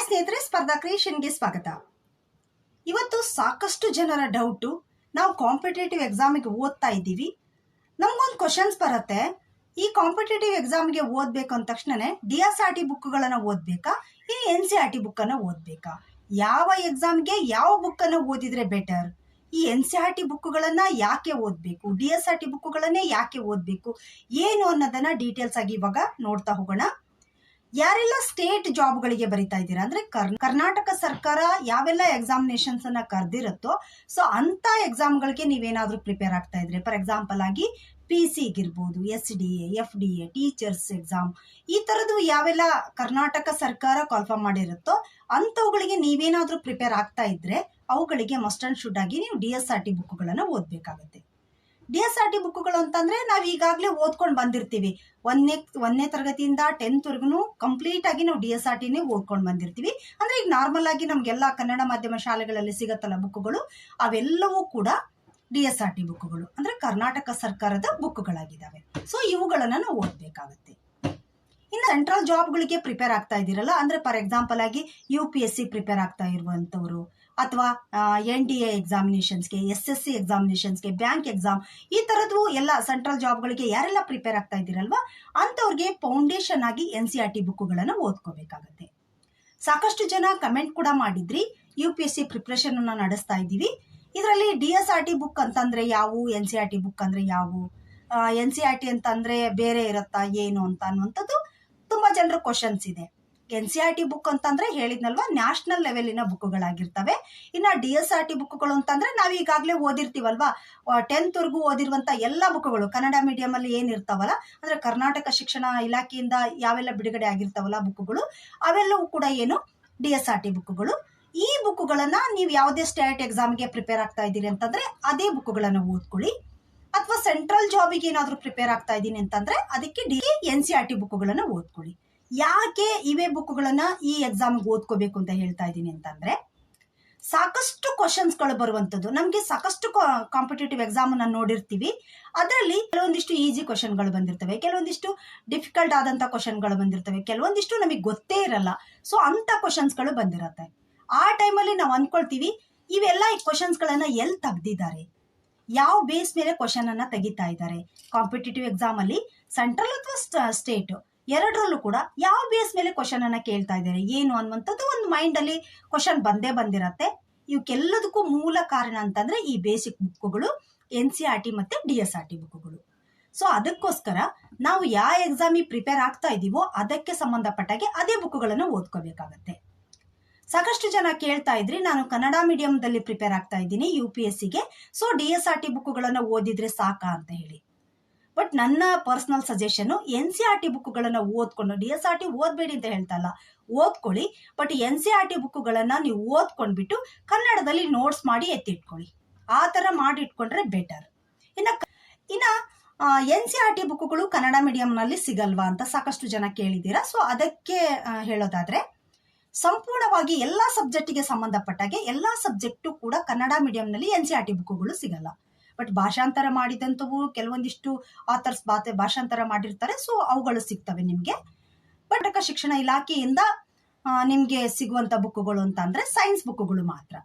ಸ್ನೇಹಿತರೆ, ಸ್ಪರ್ಧಾ ಕ್ರಿಯೇಷನ್ಗೆ ಸ್ವಾಗತ. ಇವತ್ತು ಸಾಕಷ್ಟು ಜನರ ಡೌಟು, ನಾವು ಕಾಂಪಿಟೇಟಿವ್ ಎಕ್ಸಾಮಿಗೆ ಓದ್ತಾ ಇದ್ದೀವಿ, ನಮಗೊಂದು ಕ್ವಶನ್ಸ್ ಬರುತ್ತೆ, ಈ ಕಾಂಪಿಟೇಟಿವ್ ಎಕ್ಸಾಮ್ಗೆ ಓದಬೇಕು ಅಂದ ತಕ್ಷಣನೇ DSRT ಬುಕ್ಗಳನ್ನು ಓದಬೇಕಾ, ಈ NCERT ಬುಕ್ಕನ್ನು ಓದಬೇಕಾ, ಯಾವ ಎಕ್ಸಾಮ್ಗೆ ಯಾವ ಬುಕ್ಕನ್ನು ಓದಿದ್ರೆ ಬೆಟರ್, ಈ NCERT ಬುಕ್ಗಳನ್ನು ಯಾಕೆ ಓದಬೇಕು, DSRT ಬುಕ್ಗಳನ್ನೇ ಯಾಕೆ ಓದಬೇಕು, ಏನು ಅನ್ನೋದನ್ನ ಡೀಟೇಲ್ಸ್ ಆಗಿ ಇವಾಗ ನೋಡ್ತಾ ಹೋಗೋಣ. ಯಾರೆಲ್ಲ ಸ್ಟೇಟ್ ಜಾಬ್ಗಳಿಗೆ ಬರಿತಾ ಇದ್ದೀರಾ ಅಂದ್ರೆ ಕರ್ನಾಟಕ ಸರ್ಕಾರ ಯಾವೆಲ್ಲ ಎಕ್ಸಾಮಿನೇಷನ್ಸ್ ಅನ್ನ ಕರೆದಿರುತ್ತೋ, ಸೊ ಅಂತ ಎಕ್ಸಾಮ್ಗಳಿಗೆ ನೀವೇನಾದ್ರೂ ಪ್ರಿಪೇರ್ ಆಗ್ತಾ ಇದ್ರೆ, ಫಾರ್ ಎಕ್ಸಾಂಪಲ್ ಆಗಿ PC ಇರ್ಬೋದು, SDA, FDA, ಟೀಚರ್ಸ್ ಎಕ್ಸಾಮ್, ಈ ತರದ್ದು ಯಾವೆಲ್ಲ ಕರ್ನಾಟಕ ಸರ್ಕಾರ ಕಾಲ್ಫಾರ್ಮ್ ಮಾಡಿರುತ್ತೋ ಅಂತವುಗಳಿಗೆ ನೀವೇನಾದ್ರೂ ಪ್ರಿಪೇರ್ ಆಗ್ತಾ ಇದ್ರೆ ಅವುಗಳಿಗೆ ಮಸ್ಟ್ ಅಂಡ್ ಶುಡ್ ಆಗಿ ನೀವು DSRT ಬುಕ್ಗಳನ್ನು ಓದ್ಬೇಕಾಗತ್ತೆ. DSRT ಬುಕ್ಗಳು ಅಂತಂದ್ರೆ ನಾವು ಈಗಾಗಲೇ ಓದ್ಕೊಂಡು ಬಂದಿರ್ತೀವಿ. ಒಂದನೇ ತರಗತಿಯಿಂದ 10th ವರೆಗೂ ಕಂಪ್ಲೀಟ್ ಆಗಿ ನಾವು DSRTನೇ ಓದ್ಕೊಂಡು ಬಂದಿರ್ತೀವಿ. ಅಂದ್ರೆ ಈಗ ನಾರ್ಮಲ್ ಆಗಿ ನಮ್ಗೆಲ್ಲ ಕನ್ನಡ ಮಾಧ್ಯಮ ಶಾಲೆಗಳಲ್ಲಿ ಸಿಗತ್ತಲ್ಲ ಬುಕ್ಗಳು, ಅವೆಲ್ಲವೂ ಕೂಡ DSRT ಬುಕ್ಗಳು, ಅಂದ್ರೆ ಕರ್ನಾಟಕ ಸರ್ಕಾರದ ಬುಕ್ಗಳಾಗಿದ್ದಾವೆ. ಸೊ ಇವುಗಳನ್ನ ನಾವು ಓದ್ಬೇಕಾಗತ್ತೆ. ಇನ್ನು ಸೆಂಟ್ರಲ್ ಜಾಬ್ಗಳಿಗೆ ಪ್ರಿಪೇರ್ ಆಗ್ತಾ ಇದ್ದೀರಲ್ಲ, ಅಂದ್ರೆ ಫಾರ್ ಎಕ್ಸಾಂಪಲ್ ಆಗಿ UPSC ಪ್ರಿಪೇರ್ ಆಗ್ತಾ ಇರುವಂತವ್ರು, ಅಥವಾ NDA ಎಕ್ಸಾಮಿನೇಷನ್ಸ್ಗೆ, SSC ಎಕ್ಸಾಮಿನೇಷನ್ಸ್ಗೆ, ಬ್ಯಾಂಕ್ ಎಕ್ಸಾಮ್, ಈ ತರದ್ದು ಎಲ್ಲ ಸೆಂಟ್ರಲ್ ಜಾಬ್ಗಳಿಗೆ ಯಾರೆಲ್ಲ ಪ್ರಿಪೇರ್ ಆಗ್ತಾ ಇದ್ದೀರಲ್ವಾ ಅಂತವ್ರಿಗೆ ಫೌಂಡೇಶನ್ ಆಗಿ NCERT ಬುಕ್ಗಳನ್ನು ಓದ್ಕೋಬೇಕಾಗತ್ತೆ. ಸಾಕಷ್ಟು ಜನ ಕಮೆಂಟ್ ಕೂಡ ಮಾಡಿದ್ರಿ, UPSC ಪ್ರಿಪ್ರೇಷನ್ ಅನ್ನ ನಡೆಸ್ತಾ ಇದ್ದೀವಿ, ಇದರಲ್ಲಿ DSRT ಬುಕ್ ಅಂತಂದ್ರೆ ಯಾವುವು, NCERT ಬುಕ್ ಅಂದ್ರೆ ಯಾವುವು, NCERT ಅಂತಂದ್ರೆ ಬೇರೆ ಇರುತ್ತಾ ಏನು ಅಂತ ಅನ್ನುವಂಥದ್ದು ತುಂಬಾ ಜನರ ಕ್ವಶನ್ಸ್ ಇದೆ. NCERT ಬುಕ್ ಅಂತಂದ್ರೆ ಹೇಳಿದ್ನಲ್ವಾ, ನ್ಯಾಷನಲ್ ಲೆವೆಲಿನ ಬುಕ್ಗಳಾಗಿರ್ತವೆ. ಇನ್ನ DSRT ಬುಕ್ಗಳು ಅಂತಂದ್ರೆ ನಾವು ಈಗಾಗಲೇ ಓದಿರ್ತೀವಲ್ವಾ, 10th ವರೆಗೂ ಓದಿರುವಂತ ಎಲ್ಲ ಬುಕ್ಗಳು ಕನ್ನಡ ಮೀಡಿಯಂ ಅಲ್ಲಿ ಏನಿರ್ತಾವಲ್ಲ, ಅಂದ್ರೆ ಕರ್ನಾಟಕ ಶಿಕ್ಷಣ ಇಲಾಖೆಯಿಂದ ಯಾವೆಲ್ಲ ಬಿಡುಗಡೆ ಆಗಿರ್ತಾವಲ್ಲ ಬುಕ್ಗಳು, ಅವೆಲ್ಲವೂ ಕೂಡ ಏನು DSRT ಬುಕ್ಗಳು. ಈ ಬುಕ್ಗಳನ್ನ ನೀವು ಯಾವುದೇ ಸ್ಟೇಟ್ ಎಕ್ಸಾಮ್ಗೆ ಪ್ರಿಪೇರ್ ಆಗ್ತಾ ಇದ್ದೀರಿ ಅಂತಂದ್ರೆ ಅದೇ ಬುಕ್ಗಳನ್ನ ಓದ್ಕೊಳ್ಳಿ. ಅಥವಾ ಸೆಂಟ್ರಲ್ ಜಾಬಿಗೆ ಏನಾದ್ರೂ ಪ್ರಿಪೇರ್ ಆಗ್ತಾ ಇದ್ದೀನಿ ಅಂತಂದ್ರೆ ಅದಕ್ಕೆ NCERT ಬುಕ್ಗಳನ್ನ ಓದ್ಕೊಳ್ಳಿ. ಯಾಕೆ ಇವೇ ಬುಕ್ಗಳನ್ನ ಈ ಎಕ್ಸಾಮ್ಗೆ ಓದ್ಕೋಬೇಕು ಅಂತ ಹೇಳ್ತಾ ಇದ್ದೀನಿ ಅಂತಂದ್ರೆ, ಸಾಕಷ್ಟು ಕ್ವಶನ್ಸ್ಗಳು ಬರುವಂತದ್ದು. ನಮ್ಗೆ ಸಾಕಷ್ಟು ಕಾಂಪಿಟೇಟಿವ್ ಎಕ್ಸಾಮ್ ಅನ್ನ ನೋಡಿರ್ತೀವಿ, ಅದರಲ್ಲಿ ಕೆಲವೊಂದಿಷ್ಟು ಈಸಿ ಕ್ವಶನ್ಗಳು ಬಂದಿರ್ತವೆ, ಕೆಲವೊಂದಿಷ್ಟು ಡಿಫಿಕಲ್ಟ್ ಆದಂತ ಕ್ವಶನ್ಗಳು ಬಂದಿರ್ತವೆ, ಕೆಲವೊಂದಿಷ್ಟು ನಮಗೆ ಗೊತ್ತೇ ಇರಲ್ಲ. ಸೊ ಅಂತ ಕ್ವಶನ್ಸ್ಗಳು ಬಂದಿರತ್ತೆ. ಆ ಟೈಮಲ್ಲಿ ನಾವು ಅನ್ಕೊಳ್ತೀವಿ, ಇವೆಲ್ಲ ಈ ಕ್ವಶನ್ಸ್ಗಳನ್ನ ಎಲ್ಲಿ ತೆಗ್ದಿದ್ದಾರೆ, ಯಾವ ಬೇಸ್ ಮೇಲೆ ಕ್ವಶನ್ ಅನ್ನ ತೆಗಿತಾ ಇದ್ದಾರೆ, ಕಾಂಪಿಟೇಟಿವ್ ಎಕ್ಸಾಮ್ ಅಲ್ಲಿ ಸೆಂಟ್ರಲ್ ಅಥವಾ ಸ್ಟೇಟ್ ಎರಡರಲ್ಲೂ ಕೂಡ ಯಾವ ಬೇಸ್ ಮೇಲೆ ಕ್ವಶನ್ ಅನ್ನ ಕೇಳ್ತಾ ಇದ್ದಾರೆ ಏನು ಅನ್ನುವಂಥದ್ದು ಒಂದು ಮೈಂಡ್ ಅಲ್ಲಿ ಕ್ವಶನ್ ಬಂದೇ ಬಂದಿರತ್ತೆ. ಇವಕ್ಕೆಲ್ಲದಕ್ಕೂ ಮೂಲ ಕಾರಣ ಅಂತಂದ್ರೆ ಈ ಬೇಸಿಕ್ ಬುಕ್ಗಳು, NCERT ಮತ್ತೆ DSRT ಬುಕ್ಗಳು. ಸೊ ಅದಕ್ಕೋಸ್ಕರ ನಾವು ಯಾವ ಎಕ್ಸಾಮಿಗೆ ಪ್ರಿಪೇರ್ ಆಗ್ತಾ ಇದೀವೋ ಅದಕ್ಕೆ ಸಂಬಂಧಪಟ್ಟಾಗೆ ಅದೇ ಬುಕ್ಗಳನ್ನು ಓದ್ಕೋಬೇಕಾಗತ್ತೆ. ಸಾಕಷ್ಟು ಜನ ಕೇಳ್ತಾ ಇದ್ರಿ, ನಾನು ಕನ್ನಡ ಮೀಡಿಯಂದಲ್ಲಿ ಪ್ರಿಪೇರ್ ಆಗ್ತಾ ಇದ್ದೀನಿ UPSCಗೆ, ಸೊ DSRT ಬುಕ್ಗಳನ್ನು ಓದಿದ್ರೆ ಸಾಕಾ ಅಂತ ಹೇಳಿ. ಬಟ್ ನನ್ನ ಪರ್ಸನಲ್ ಸಜೆಷನ್, NCERT ಬುಕ್ಗಳನ್ನ ಓದ್ಕೊಂಡು, DSRT ಓದ್ಬೇಡಿ ಅಂತ ಹೇಳ್ತಾ ಇಲ್ಲ, ಓದ್ಕೊಳ್ಳಿ, ಬಟ್ NCERT ಬುಕ್ಗಳನ್ನ ನೀವು ಓದ್ಕೊಂಡ್ಬಿಟ್ಟು ಕನ್ನಡದಲ್ಲಿ ನೋಟ್ಸ್ ಮಾಡಿ ಎತ್ತಿಟ್ಕೊಳ್ಳಿ. ಆ ತರ ಮಾಡಿ ಇಟ್ಕೊಂಡ್ರೆ ಬೆಟರ್. ಇನ್ನ NCERT ಬುಕ್ಗಳು ಕನ್ನಡ ಮೀಡಿಯಂನಲ್ಲಿ ಸಿಗಲ್ವಾ ಅಂತ ಸಾಕಷ್ಟು ಜನ ಕೇಳಿದ್ದೀರಾ. ಸೊ ಅದಕ್ಕೆ ಹೇಳೋದಾದ್ರೆ, ಸಂಪೂರ್ಣವಾಗಿ ಎಲ್ಲಾ ಸಬ್ಜೆಕ್ಟಿಗೆ ಸಂಬಂಧಪಟ್ಟಾಗೆ ಎಲ್ಲಾ ಸಬ್ಜೆಕ್ಟು ಕೂಡ ಕನ್ನಡ ಮೀಡಿಯಂನಲ್ಲಿ NCERT ಬುಕ್ಗಳು ಸಿಗಲ್ಲ. ಬಟ್ ಭಾಷಾಂತರ ಮಾಡಿದಂಥವು ಕೆಲವೊಂದಿಷ್ಟು ಆಥರ್ಸ್ ಭಾಷಾಂತರ ಮಾಡಿರ್ತಾರೆ, ಸೊ ಅವುಗಳು ಸಿಗ್ತವೆ ನಿಮ್ಗೆ. ಬಟ್ ಶಿಕ್ಷಣ ಇಲಾಖೆಯಿಂದ ನಿಮ್ಗೆ ಸಿಗುವಂತ ಬುಕ್ಗಳು ಅಂತ ಅಂದ್ರೆ ಸೈನ್ಸ್ ಬುಕ್ಗಳು ಮಾತ್ರ.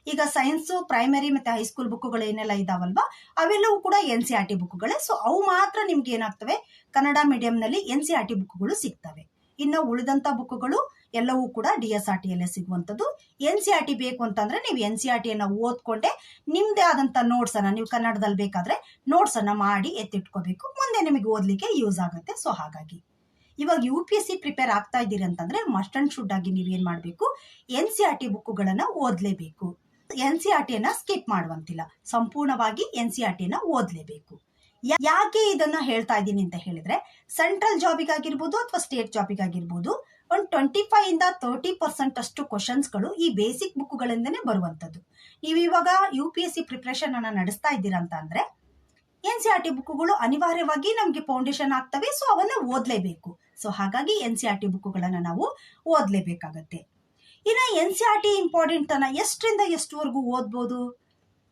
ಈಗ ಸೈನ್ಸ್ ಪ್ರೈಮರಿ ಮತ್ತೆ ಹೈಸ್ಕೂಲ್ ಬುಕ್ಗಳು ಏನೆಲ್ಲ ಇದಾವಲ್ವಾ, ಅವೆಲ್ಲವೂ ಕೂಡ NCERT ಬುಕ್ಗಳೇ. ಸೊ ಅವು ಮಾತ್ರ ನಿಮ್ಗೆ ಏನಾಗ್ತವೆ, ಕನ್ನಡ ಮೀಡಿಯಂನಲ್ಲಿ NCERT ಬುಕ್ಗಳು ಸಿಗ್ತವೆ. ಇನ್ನು ಉಳಿದಂತ ಬುಕ್ಗಳು ಎಲ್ಲವೂ ಕೂಡ DSRT ಯಲ್ಲೇ ಸಿಗುವಂಥದ್ದು. NCERT ಬೇಕು ಅಂತಂದ್ರೆ ನೀವು NCERT ಅನ್ನ ಓದ್ಕೊಂಡೆ ನಿಮ್ದೇ ಆದಂತ ನೋಟ್ಸ್ ಅನ್ನ, ನೀವು ಕನ್ನಡದಲ್ಲಿ ಬೇಕಾದ್ರೆ ನೋಟ್ಸ್ ಅನ್ನ ಮಾಡಿ ಎತ್ತಿಟ್ಕೋಬೇಕು, ಮುಂದೆ ನಿಮಗೆ ಓದ್ಲಿಕ್ಕೆ ಯೂಸ್ ಆಗುತ್ತೆ. ಸೊ ಹಾಗಾಗಿ ಇವಾಗ UPSC ಪ್ರಿಪೇರ್ ಆಗ್ತಾ ಇದ್ದೀರಿ ಅಂತಂದ್ರೆ ಮಸ್ಟ್ ಅಂಡ್ ಶುಡ್ ಆಗಿ ನೀವೇನ್ ಮಾಡ್ಬೇಕು, NCERT ಬುಕ್ಗಳನ್ನ ಓದ್ಲೇಬೇಕು. NCERT ಅನ್ನ ಸ್ಕಿಪ್ ಮಾಡುವಂತಿಲ್ಲ, ಸಂಪೂರ್ಣವಾಗಿ NCERT ಅನ್ನ ಓದ್ಲೇಬೇಕು. ಯಾಕೆ ಇದನ್ನ ಹೇಳ್ತಾ ಇದ್ದೀನಿ ಅಂತ ಹೇಳಿದ್ರೆ, ಸೆಂಟ್ರಲ್ ಜಾಬಿಗಾಗಿರ್ಬೋದು ಅಥವಾ ಸ್ಟೇಟ್ ಜಾಬಿಗಾಗಿರ್ಬೋದು ಒಂದು 25 ಇಂದ 30% ಅಷ್ಟು ಕ್ವಶನ್ಸ್ಗಳು ಈ ಬೇಸಿಕ್ ಬುಕ್ಗಳಿಂದನೇ ಬರುವಂತದ್ದು. ನೀವು ಇವಾಗ UPSC ಪ್ರಿಪ್ರೇಷನ್ ಅನ್ನ ನಡೆಸ್ತಾ ಇದ್ದೀರಾ ಅಂತ ಅಂದ್ರೆ NCERT ಬುಕ್ಗಳು ಅನಿವಾರ್ಯವಾಗಿ ನಮ್ಗೆ ಫೌಂಡೇಶನ್ ಆಗ್ತವೆ. ಸೊ ಅವನ್ನ ಓದ್ಲೇಬೇಕು. ಸೊ ಹಾಗಾಗಿ NCERT ಬುಕ್ಗಳನ್ನ ನಾವು ಓದ್ಲೇಬೇಕಾಗತ್ತೆ. ಇನ್ನ NCERT ಇಂಪಾರ್ಟೆಂಟ್ ಅನ್ನ ಎಷ್ಟರಿಂದ ಎಷ್ಟುವರೆಗೂ ಓದ್ಬೋದು,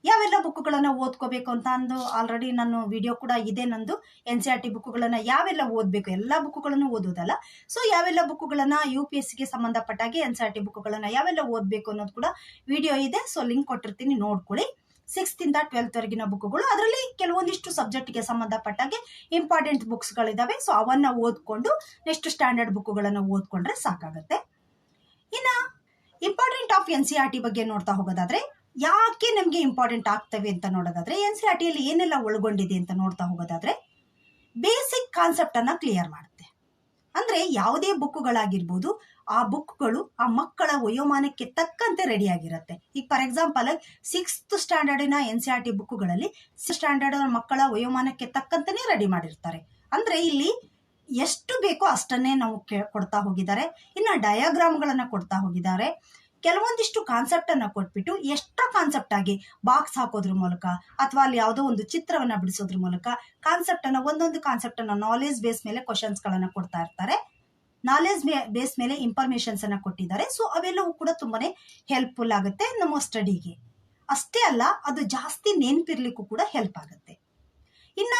ಯಾವೆಲ್ಲ ಬುಕ್ಗಳನ್ನು ಓದ್ಕೋಬೇಕು ಅಂತ ಅಂದು ಆಲ್ರೆಡಿ ನಾನು ವಿಡಿಯೋ ಕೂಡ ಇದೆ ನಂದು. NCERT ಬುಕ್ಗಳನ್ನು ಯಾವೆಲ್ಲ ಓದಬೇಕು, ಎಲ್ಲ ಬುಕ್ಗಳನ್ನು ಓದೋದಲ್ಲ. ಸೊ ಯಾವೆಲ್ಲ ಬುಕ್ಗಳನ್ನು UPSCಗೆ ಸಂಬಂಧಪಟ್ಟಾಗೆ NCERT ಬುಕ್ಗಳನ್ನು ಯಾವೆಲ್ಲ ಓದಬೇಕು ಅನ್ನೋದು ಕೂಡ ವಿಡಿಯೋ ಇದೆ. ಸೊ ಲಿಂಕ್ ಕೊಟ್ಟಿರ್ತೀನಿ, ನೋಡ್ಕೊಳ್ಳಿ. 6th ಇಂದ 12th ವರೆಗಿನ ಬುಕ್ಗಳು, ಅದರಲ್ಲಿ ಕೆಲವೊಂದಿಷ್ಟು ಸಬ್ಜೆಕ್ಟ್ಗೆ ಸಂಬಂಧಪಟ್ಟಾಗೆ ಇಂಪಾರ್ಟೆಂಟ್ ಬುಕ್ಸ್ಗಳಿದಾವೆ. ಸೊ ಅವನ್ನ ಓದ್ಕೊಂಡು ನೆಕ್ಸ್ಟ್ ಸ್ಟ್ಯಾಂಡರ್ಡ್ ಬುಕ್ಗಳನ್ನು ಓದ್ಕೊಂಡ್ರೆ ಸಾಕಾಗುತ್ತೆ. ಇನ್ನ ಇಂಪಾರ್ಟೆಂಟ್ ಆಫ್ NCERT ಬಗ್ಗೆ ನೋಡ್ತಾ ಹೋಗೋದಾದ್ರೆ, ಯಾಕೆ ನಮಗೆ ಇಂಪಾರ್ಟೆಂಟ್ ಆಗ್ತವೆ ಅಂತ ನೋಡೋದಾದ್ರೆ, NCERTಯಲ್ಲಿ ಏನೆಲ್ಲ ಒಳಗೊಂಡಿದೆ ಅಂತ ನೋಡ್ತಾ ಹೋಗೋದಾದ್ರೆ, ಬೇಸಿಕ್ ಕಾನ್ಸೆಪ್ಟ್ ಅನ್ನ ಕ್ಲಿಯರ್ ಮಾಡುತ್ತೆ. ಅಂದ್ರೆ ಯಾವುದೇ ಬುಕ್ಗಳಾಗಿರ್ಬೋದು, ಆ ಬುಕ್ಗಳು ಆ ಮಕ್ಕಳ ವಯೋಮಾನಕ್ಕೆ ತಕ್ಕಂತೆ ರೆಡಿ ಆಗಿರುತ್ತೆ. ಈಗ ಫಾರ್ ಎಕ್ಸಾಂಪಲ್ 6th ಸ್ಟ್ಯಾಂಡರ್ಡಿನ NCERT ಬುಕ್ಗಳಲ್ಲಿ ಸ್ಟ್ಯಾಂಡರ್ಡ್ ಮಕ್ಕಳ ವಯೋಮಾನಕ್ಕೆ ತಕ್ಕಂತೆನೇ ರೆಡಿ ಮಾಡಿರ್ತಾರೆ. ಅಂದ್ರೆ ಇಲ್ಲಿ ಎಷ್ಟು ಬೇಕೋ ಅಷ್ಟನ್ನೇ ನಾವು ಕೊಡ್ತಾ ಹೋಗಿದ್ದಾರೆ. ಇನ್ನು ಡಯಾಗ್ರಾಮ್ಗಳನ್ನ ಕೊಡ್ತಾ ಹೋಗಿದ್ದಾರೆ. ಕೆಲವೊಂದಿಷ್ಟು ಕಾನ್ಸೆಪ್ಟ್ ಅನ್ನ ಕೊಟ್ಬಿಟ್ಟು ಎಕ್ಸ್ಟ್ರಾ ಕಾನ್ಸೆಪ್ಟ್ ಆಗಿ ಬಾಕ್ಸ್ ಹಾಕೋದ್ರ ಮೂಲಕ ಅಥವಾ ಅಲ್ಲಿ ಯಾವುದೋ ಒಂದು ಚಿತ್ರವನ್ನ ಬಿಡಿಸೋದ್ರ ಮೂಲಕ ಕಾನ್ಸೆಪ್ಟ್ ಅನ್ನ, ಒಂದೊಂದು ಕಾನ್ಸೆಪ್ಟ್ ಅನ್ನ ನಾಲೆಜ್ ಬೇಸ್ ಮೇಲೆ ಕ್ವಶನ್ಸ್ ಗಳನ್ನ ಕೊಡ್ತಾ ಇರ್ತಾರೆ. ನಾಲೆಜ್ ಬೇಸ್ ಮೇಲೆ ಇನ್ಫಾರ್ಮೇಶನ್ಸ್ ಅನ್ನ ಕೊಟ್ಟಿದ್ದಾರೆ. ಸೊ ಅವೆಲ್ಲವೂ ಕೂಡ ತುಂಬಾನೇ ಹೆಲ್ಪ್ಫುಲ್ ಆಗುತ್ತೆ ನಮ್ಮ ಸ್ಟಡಿಗೆ. ಅಷ್ಟೇ ಅಲ್ಲ, ಅದು ಜಾಸ್ತಿ ನೆನಪಿರ್ಲಿಕ್ಕೂ ಕೂಡ ಹೆಲ್ಪ್ ಆಗುತ್ತೆ. ಇನ್ನ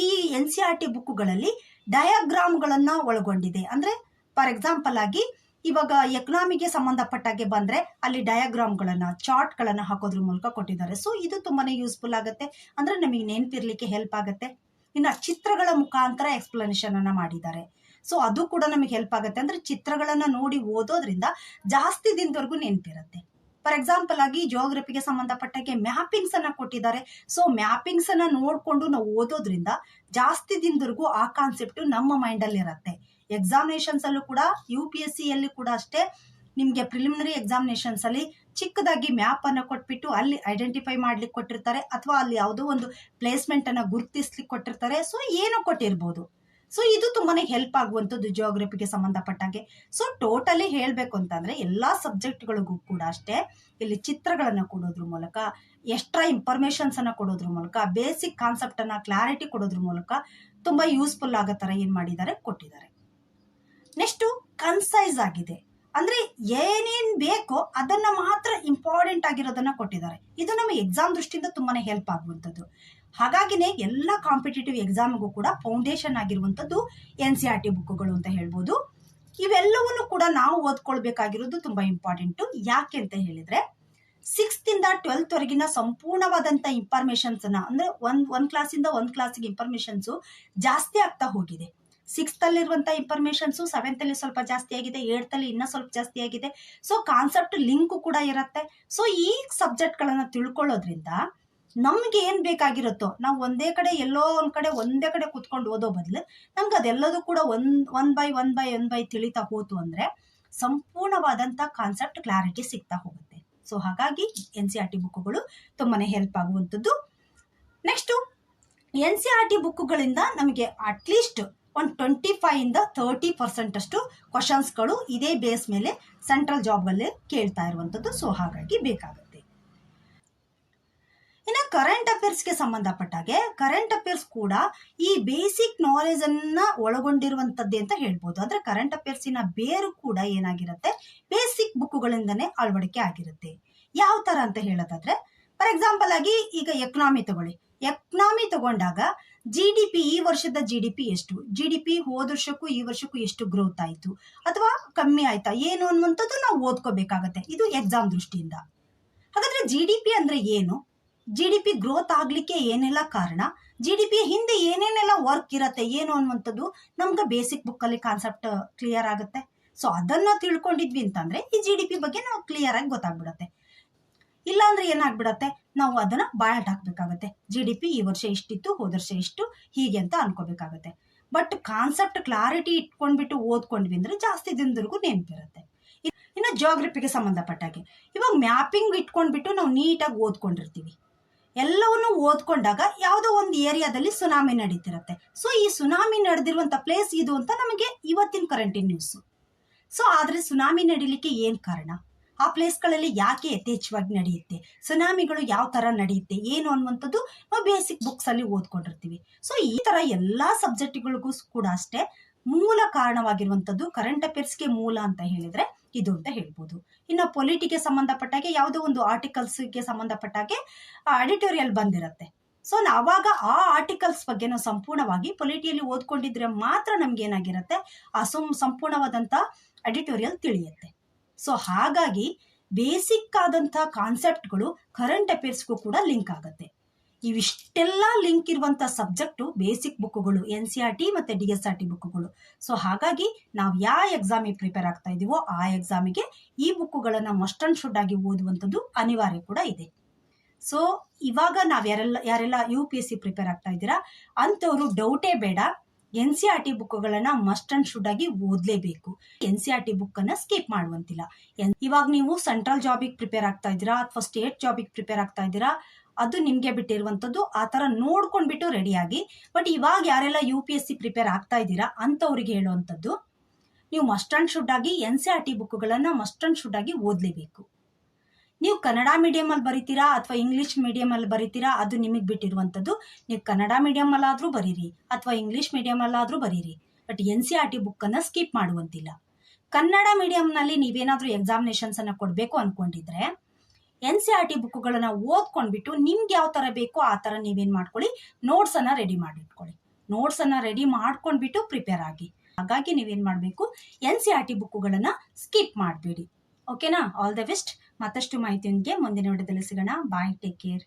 ಈ NCERT ಬುಕ್ಗಳಲ್ಲಿ ಡಯಾಗ್ರಾಮ್ಗಳನ್ನ ಒಳಗೊಂಡಿದೆ. ಅಂದ್ರೆ ಫಾರ್ ಎಕ್ಸಾಂಪಲ್ ಆಗಿ ಇವಾಗ ಎಕನಾಮಿಗೆ ಸಂಬಂಧಪಟ್ಟಾಗೆ ಬಂದ್ರೆ ಅಲ್ಲಿ ಡಯಾಗ್ರಾಮ್ಗಳನ್ನ, ಚಾರ್ಟ್ಗಳನ್ನ ಹಾಕೋದ್ರ ಮೂಲಕ ಕೊಟ್ಟಿದ್ದಾರೆ. ಸೊ ಇದು ತುಂಬಾನೇ ಯೂಸ್ಫುಲ್ ಆಗುತ್ತೆ. ಅಂದ್ರೆ ನಮಗೆ ನೆನಪಿರ್ಲಿಕ್ಕೆ ಹೆಲ್ಪ್ ಆಗುತ್ತೆ. ಇನ್ನು ಚಿತ್ರಗಳ ಮುಖಾಂತರ ಎಕ್ಸ್ಪ್ಲನೇಷನ್ ಅನ್ನ ಮಾಡಿದ್ದಾರೆ. ಸೊ ಅದು ಕೂಡ ನಮಗೆ ಹೆಲ್ಪ್ ಆಗುತ್ತೆ. ಅಂದ್ರೆ ಚಿತ್ರಗಳನ್ನ ನೋಡಿ ಓದೋದ್ರಿಂದ ಜಾಸ್ತಿ ದಿನದವರೆಗೂ ನೆನಪಿರುತ್ತೆ. ಫಾರ್ ಎಕ್ಸಾಂಪಲ್ ಆಗಿ ಜಿಯೋಗ್ರಫಿಗೆ ಸಂಬಂಧಪಟ್ಟಾಗೆ ಮ್ಯಾಪಿಂಗ್ಸ್ ಅನ್ನ ಕೊಟ್ಟಿದ್ದಾರೆ. ಸೊ ಮ್ಯಾಪಿಂಗ್ಸ್ ಅನ್ನ ನೋಡ್ಕೊಂಡು ನಾವು ಓದೋದ್ರಿಂದ ಜಾಸ್ತಿ ದಿನದವರೆಗೂ ಆ ಕಾನ್ಸೆಪ್ಟ್ ನಮ್ಮ ಮೈಂಡ್ ಅಲ್ಲಿ ಇರುತ್ತೆ. ಎಕ್ಸಾಮಿನೇಷನ್ಸ್ ಅಲ್ಲೂ ಕೂಡ, UPSC ಯಲ್ಲಿ ಕೂಡ ಅಷ್ಟೇ, ನಿಮ್ಗೆ ಪ್ರಿಲಿಮಿನರಿ ಎಕ್ಸಾಮಿನೇಷನ್ಸ್ ಅಲ್ಲಿ ಚಿಕ್ಕದಾಗಿ ಮ್ಯಾಪ್ ಅನ್ನ ಕೊಟ್ಬಿಟ್ಟು ಅಲ್ಲಿ ಐಡೆಂಟಿಫೈ ಮಾಡ್ಲಿಕ್ಕೆ ಕೊಟ್ಟಿರ್ತಾರೆ, ಅಥವಾ ಅಲ್ಲಿ ಯಾವುದೋ ಒಂದು ಪ್ಲೇಸ್ಮೆಂಟ್ ಅನ್ನ ಗುರುತಿಸ್ಲಿಕ್ಕೆ ಕೊಟ್ಟಿರ್ತಾರೆ. ಸೊ ಏನೋ ಕೊಟ್ಟಿರ್ಬೋದು. ಸೊ ಇದು ತುಂಬಾನೇ ಹೆಲ್ಪ್ ಆಗುವಂಥದ್ದು ಜಿಯೋಗ್ರಫಿಗೆ ಸಂಬಂಧಪಟ್ಟಾಗೆ. ಸೊ ಟೋಟಲಿ ಹೇಳ್ಬೇಕು ಅಂತಂದ್ರೆ ಎಲ್ಲಾ ಸಬ್ಜೆಕ್ಟ್ಗಳಿಗೂ ಕೂಡ ಅಷ್ಟೇ ಇಲ್ಲಿ ಚಿತ್ರಗಳನ್ನ ಕೊಡೋದ್ರ ಮೂಲಕ, ಎಕ್ಸ್ಟ್ರಾ ಇನ್ಫಾರ್ಮೇಶನ್ಸ್ ಅನ್ನ ಕೊಡೋದ್ರ ಮೂಲಕ, ಬೇಸಿಕ್ ಕಾನ್ಸೆಪ್ಟ್ ಅನ್ನ ಕ್ಲಾರಿಟಿ ಕೊಡೋದ್ರ ಮೂಲಕ ತುಂಬಾ ಯೂಸ್ಫುಲ್ ಆಗೋ ತರ ಏನ್ ಮಾಡಿದ್ದಾರೆ, ಕೊಟ್ಟಿದ್ದಾರೆ. ನೆಕ್ಸ್ಟ್ ಕನ್ಸೈಸ್ ಆಗಿದೆ. ಅಂದ್ರೆ ಏನೇನ್ ಬೇಕೋ ಅದನ್ನ ಮಾತ್ರ ಇಂಪಾರ್ಟೆಂಟ್ ಆಗಿರೋದನ್ನ ಕೊಟ್ಟಿದ್ದಾರೆ. ಇದು ನಮ್ಮ ಎಕ್ಸಾಮ್ ದೃಷ್ಟಿಯಿಂದ ತುಂಬಾನೇ ಹೆಲ್ಪ್ ಆಗುವಂಥದ್ದು. ಹಾಗಾಗಿನೇ ಎಲ್ಲ ಕಾಂಪಿಟೇಟಿವ್ ಎಕ್ಸಾಮ್ಗೂ ಕೂಡ ಫೌಂಡೇಶನ್ ಆಗಿರುವಂಥದ್ದು NCERT ಬುಕ್ಗಳು ಅಂತ ಹೇಳ್ಬೋದು. ಇವೆಲ್ಲವನ್ನು ಕೂಡ ನಾವು ಓದ್ಕೊಳ್ಬೇಕಾಗಿರೋದು ತುಂಬಾ ಇಂಪಾರ್ಟೆಂಟು. ಯಾಕೆ ಅಂತ ಹೇಳಿದ್ರೆ 6th ಇಂದ 12th ವರೆಗಿನ ಸಂಪೂರ್ಣವಾದಂತ ಇನ್ಫಾರ್ಮೇಶನ್ಸ್ ಅನ್ನ, ಅಂದ್ರೆ ಒಂದ್ ಕ್ಲಾಸಿಂದ ಒಂದ್ ಕ್ಲಾಸಿಗೆ ಇನ್ಫಾರ್ಮೇಶನ್ಸ್ ಜಾಸ್ತಿ ಆಗ್ತಾ ಹೋಗಿದೆ. 6th ಅಲ್ಲಿರುವಂತಹ ಇನ್ಫಾರ್ಮೇಶನ್ಸ್ 7th ಅಲ್ಲಿ ಸ್ವಲ್ಪ ಜಾಸ್ತಿ ಆಗಿದೆ, 8th ಅಲ್ಲಿ ಇನ್ನ ಸ್ವಲ್ಪ ಜಾಸ್ತಿ ಆಗಿದೆ. ಸೊ ಕಾನ್ಸೆಪ್ಟ್ ಲಿಂಕ್ ಕೂಡ ಇರುತ್ತೆ. ಸೊ ಈ ಸಬ್ಜೆಕ್ಟ್ ಗಳನ್ನ ತಿಳ್ಕೊಳ್ಳೋದ್ರಿಂದ ನಮ್ಗೆ ಏನ್ ಬೇಕಾಗಿರುತ್ತೋ, ನಾವು ಒಂದೇ ಕಡೆ ಕುತ್ಕೊಂಡು ಓದೋ ಬದಲು ನಮ್ಗೆ ಅದೆಲ್ಲದೂ ಕೂಡ ಒನ್ ಬೈ ತಿಳಿತಾ ಹೋತು ಅಂದ್ರೆ ಸಂಪೂರ್ಣವಾದಂತ ಕಾನ್ಸೆಪ್ಟ್ ಕ್ಲಾರಿಟಿ ಸಿಗ್ತಾ ಹೋಗುತ್ತೆ. ಸೊ ಹಾಗಾಗಿ NCERT ಬುಕ್ಗಳು ತುಂಬಾನೇ ಹೆಲ್ಪ್ ಆಗುವಂಥದ್ದು. ನೆಕ್ಸ್ಟ್ NCERT ಬುಕ್ಗಳಿಂದ ನಮಗೆ ಅಟ್ಲೀಸ್ಟ್ ಒಂದು 25 ಇಂದ 30% ಅಷ್ಟು ಕ್ವಶನ್ಸ್ಗಳು ಇದೇ ಬೇಸ್ ಮೇಲೆ ಸೆಂಟ್ರಲ್ ಜಾಬ್ಗಳಲ್ಲಿ ಕೇಳ್ತಾ ಇರುವಂಥದ್ದು. ಸೊ ಹಾಗಾಗಿ ಬೇಕಾಗುತ್ತೆ. ಇನ್ನು ಕರೆಂಟ್ ಅಫೇರ್ಸ್ಗೆ ಸಂಬಂಧಪಟ್ಟಾಗೆ, ಕರೆಂಟ್ ಅಫೇರ್ಸ್ ಕೂಡ ಈ ಬೇಸಿಕ್ ನಾಲೆಜ್ ಅನ್ನ ಒಳಗೊಂಡಿರುವಂತದ್ದೇ ಅಂತ ಹೇಳ್ಬೋದು. ಅಂದ್ರೆ ಕರೆಂಟ್ ಅಫೇರ್ಸಿನ ಬೇರು ಕೂಡ ಏನಾಗಿರುತ್ತೆ, ಬೇಸಿಕ್ ಬುಕ್ಗಳಿಂದನೇ ಅಳವಡಿಕೆ ಆಗಿರುತ್ತೆ. ಯಾವ ತರ ಅಂತ ಹೇಳೋದಾದ್ರೆ, ಫಾರ್ ಎಕ್ಸಾಂಪಲ್ ಆಗಿ ಈಗ ಎಕನಾಮಿ ತಗೊಳ್ಳಿ. ಎಕನಾಮಿ ತಗೊಂಡಾಗ GDP, ಈ ವರ್ಷದ GDP ಎಷ್ಟು, GDP ಹೋದ ವರ್ಷಕ್ಕೂ ಈ ವರ್ಷಕ್ಕೂ ಎಷ್ಟು ಗ್ರೋತ್ ಆಯ್ತು ಅಥವಾ ಕಮ್ಮಿ ಆಯ್ತಾ ಏನು ಅನ್ನುವಂಥದ್ದು ನಾವು ಓದ್ಕೋಬೇಕಾಗತ್ತೆ. ಇದು ಎಕ್ಸಾಮ್ ದೃಷ್ಟಿಯಿಂದ. ಹಾಗಾದ್ರೆ GDP ಅಂದ್ರೆ ಏನು, GDP ಗ್ರೋತ್ ಆಗ್ಲಿಕ್ಕೆ ಏನೆಲ್ಲ ಕಾರಣ, GDP ಹಿಂದೆ ಏನೇನೆಲ್ಲ ವರ್ಕ್ ಇರತ್ತೆ ಏನು ಅನ್ನುವಂಥದ್ದು ನಮ್ಗೆ ಬೇಸಿಕ್ ಬುಕ್ ಅಲ್ಲಿ ಕಾನ್ಸೆಪ್ಟ್ ಕ್ಲಿಯರ್ ಆಗುತ್ತೆ. ಸೊ ಅದನ್ನ ತಿಳ್ಕೊಂಡಿದ್ವಿ ಅಂತಂದ್ರೆ ಈ GDP ಬಗ್ಗೆ ನಾವು ಕ್ಲಿಯರ್ ಆಗಿ ಗೊತ್ತಾಗ್ಬಿಡತ್ತೆ. ಇಲ್ಲ ಅಂದ್ರೆ ಏನಾಗ್ಬಿಡತ್ತೆ, ನಾವು ಅದನ್ನ ಬಾಯಟ್ ಹಾಕ್ಬೇಕಾಗತ್ತೆ. GDP ಈ ವರ್ಷ ಇಷ್ಟಿತ್ತು, ಹೋದ ವರ್ಷ ಇಷ್ಟು, ಹೀಗೆ ಅಂತ ಅನ್ಕೋಬೇಕಾಗತ್ತೆ. ಬಟ್ ಕಾನ್ಸೆಪ್ಟ್ ಕ್ಲಾರಿಟಿ ಇಟ್ಕೊಂಡ್ಬಿಟ್ಟು ಓದ್ಕೊಂಡ್ವಿ ಅಂದ್ರೆ ಜಾಸ್ತಿ ದಿನದವರೆಗೂ ನೆನಪಿರುತ್ತೆ. ಇನ್ನು ಜಿಯೋಗ್ರಫಿಗೆ ಸಂಬಂಧಪಟ್ಟಾಗೆ ಇವಾಗ ಮ್ಯಾಪಿಂಗ್ ಇಟ್ಕೊಂಡ್ಬಿಟ್ಟು ನಾವು ನೀಟಾಗಿ ಓದ್ಕೊಂಡಿರ್ತೀವಿ. ಎಲ್ಲವನ್ನು ಓದ್ಕೊಂಡಾಗ ಯಾವುದೋ ಒಂದು ಏರಿಯಾದಲ್ಲಿ ಸುನಾಮಿ ನಡೀತಿರತ್ತೆ. ಸೊ ಈ ಸುನಾಮಿ ನಡೆದಿರುವಂತ ಪ್ಲೇಸ್ ಇದು ಅಂತ ನಮಗೆ ಇವತ್ತಿನ ಕರೆಂಟ್ ನ್ಯೂಸ್. ಸೊ ಆದ್ರೆ ಸುನಾಮಿ ನಡೀಲಿಕ್ಕೆ ಏನ್ ಕಾರಣ, ಆ ಪ್ಲೇಸ್ಗಳಲ್ಲಿ ಯಾಕೆ ಯಥೇಚ್ಛವಾಗಿ ನಡೆಯುತ್ತೆ, ಸುನಾಮಿಗಳು ಯಾವ ತರ ನಡೆಯುತ್ತೆ ಏನು ಅನ್ನುವಂಥದ್ದು ನಾವು ಬೇಸಿಕ್ ಬುಕ್ಸ್ ಅಲ್ಲಿ ಓದ್ಕೊಂಡಿರ್ತೀವಿ. ಸೊ ಈ ತರ ಎಲ್ಲಾ ಸಬ್ಜೆಕ್ಟ್ಗಳಿಗೂ ಕೂಡ ಅಷ್ಟೇ ಮೂಲ ಕಾರಣವಾಗಿರುವಂತದ್ದು, ಕರೆಂಟ್ ಅಫೇರ್ಸ್ಗೆ ಮೂಲ ಅಂತ ಹೇಳಿದ್ರೆ ಇದು ಅಂತ ಹೇಳ್ಬೋದು. ಇನ್ನು ಪೊಲಿಟಿಗೆ ಸಂಬಂಧಪಟ್ಟಾಗೆ ಯಾವುದೋ ಒಂದು ಆರ್ಟಿಕಲ್ಸ್ಗೆ ಸಂಬಂಧಪಟ್ಟಾಗೆ ಎಡಿಟೋರಿಯಲ್ ಬಂದಿರತ್ತೆ. ಸೊ ಅವಾಗ ಆ ಆರ್ಟಿಕಲ್ಸ್ ಬಗ್ಗೆ ನಾವು ಸಂಪೂರ್ಣವಾಗಿ ಪೊಲಿಟಿಯಲ್ಲಿ ಓದ್ಕೊಂಡಿದ್ರೆ ಮಾತ್ರ ನಮ್ಗೆ ಏನಾಗಿರುತ್ತೆ ಆ ಸಂಪೂರ್ಣವಾದಂಥ ಎಡಿಟೋರಿಯಲ್ ತಿಳಿಯುತ್ತೆ. ಸೊ ಹಾಗಾಗಿ ಬೇಸಿಕ್ ಆದಂಥ ಕಾನ್ಸೆಪ್ಟ್ಗಳು ಕರೆಂಟ್ ಅಫೇರ್ಸ್ಗೂ ಕೂಡ ಲಿಂಕ್ ಆಗುತ್ತೆ. ಇವಿಷ್ಟೆಲ್ಲ ಲಿಂಕ್ ಇರುವಂಥ ಸಬ್ಜೆಕ್ಟು ಬೇಸಿಕ್ ಬುಕ್ಗಳು, NCERT ಮತ್ತು DSRT ಬುಕ್ಗಳು. ಸೊ ಹಾಗಾಗಿ ನಾವು ಯಾವ ಎಕ್ಸಾಮಿಗೆ ಪ್ರಿಪೇರ್ ಆಗ್ತಾ ಇದೀವೋ ಆ ಎಕ್ಸಾಮಿಗೆ ಈ ಬುಕ್ಗಳನ್ನು ಮಸ್ಟ್ ಅಂಡ್ ಶುಡ್ ಆಗಿ ಓದುವಂಥದ್ದು ಅನಿವಾರ್ಯ ಕೂಡ ಇದೆ. ಸೊ ಇವಾಗ ನಾವು ಯಾರೆಲ್ಲ UPSC ಪ್ರಿಪೇರ್ ಆಗ್ತಾ ಇದ್ದೀರಾ ಅಂಥವ್ರು ಡೌಟೇ ಬೇಡ, NCERT ಬುಕ್ಗಳನ್ನು ಮಸ್ಟ್ ಅಂಡ್ ಶುಡ್ ಆಗಿ ಓದಲೇಬೇಕು. NCERT ಬುಕ್ಕನ್ನು ಸ್ಕಿಪ್ ಮಾಡುವಂತಿಲ್ಲ. ಇವಾಗ ನೀವು ಸೆಂಟ್ರಲ್ ಜಾಬಿಗೆ ಪ್ರಿಪೇರ್ ಆಗ್ತಾ ಇದ್ದೀರಾ ಅಥವಾ ಸ್ಟೇಟ್ ಜಾಬಿಗೆ ಪ್ರಿಪೇರ್ ಆಗ್ತಾ ಇದ್ದೀರಾ, ಅದು ನಿಮಗೆ ಬಿಟ್ಟಿರುವಂಥದ್ದು. ಆ ಥರ ನೋಡ್ಕೊಂಡ್ಬಿಟ್ಟು ರೆಡಿಯಾಗಿ. ಬಟ್ ಇವಾಗ ಯಾರೆಲ್ಲ UPSC ಪ್ರಿಪೇರ್ ಆಗ್ತಾ ಇದ್ದೀರಾ ಅಂಥವ್ರಿಗೆ ಹೇಳುವಂಥದ್ದು, ನೀವು ಮಸ್ಟ್ ಅಂಡ್ ಶುಡ್ ಆಗಿ NCERT ಬುಕ್ಗಳನ್ನು ಮಸ್ಟ್ ಅಂಡ್ ಶುಡ್ ಆಗಿ ಓದಲೇಬೇಕು. ನೀವು ಕನ್ನಡ ಮೀಡಿಯಮಲ್ಲಿ ಬರೀತೀರಾ ಅಥವಾ ಇಂಗ್ಲೀಷ್ ಮೀಡಿಯಮಲ್ಲಿ ಬರೀತೀರಾ ಅದು ನಿಮಗೆ ಬಿಟ್ಟಿರುವಂಥದ್ದು. ನೀವು ಕನ್ನಡ ಮೀಡಿಯಮಲ್ಲಾದರೂ ಬರೀರಿ ಅಥವಾ ಇಂಗ್ಲೀಷ್ ಮೀಡಿಯಮಲ್ಲಾದರೂ ಬರೀರಿ, ಬಟ್ NCERT ಬುಕ್ಕನ್ನು ಸ್ಕಿಪ್ ಮಾಡುವಂತಿಲ್ಲ. ಕನ್ನಡ ಮೀಡಿಯಂನಲ್ಲಿ ನೀವೇನಾದರೂ ಎಕ್ಸಾಮಿನೇಷನ್ಸನ್ನು ಕೊಡಬೇಕು ಅಂದ್ಕೊಂಡಿದ್ರೆ NCERT ಬುಕ್ಗಳನ್ನು ಓದ್ಕೊಂಡ್ಬಿಟ್ಟು ನಿಮ್ಗೆ ಯಾವ ಥರ ಬೇಕೋ ಆ ಥರ ನೀವೇನು ಮಾಡ್ಕೊಳ್ಳಿ, ನೋಟ್ಸನ್ನು ರೆಡಿ ಮಾಡಿಟ್ಕೊಳ್ಳಿ. ನೋಟ್ಸನ್ನು ರೆಡಿ ಮಾಡ್ಕೊಂಡ್ಬಿಟ್ಟು ಪ್ರಿಪೇರ್ ಆಗಿ. ಹಾಗಾಗಿ ನೀವೇನು ಮಾಡಬೇಕು, NCERT ಬುಕ್ಗಳನ್ನು ಸ್ಕಿಪ್ ಮಾಡಬೇಡಿ. ಓಕೆನಾ? All the best. ಮತ್ತಷ್ಟು ಮಾಹಿತಿಯೊಂದಿಗೆ ಮುಂದಿನ ವಿಡಿಯೋದಲ್ಲಿ ಸಿಗೋಣ. ಬಾಯ್, ಟೇಕ್ ಕೇರ್.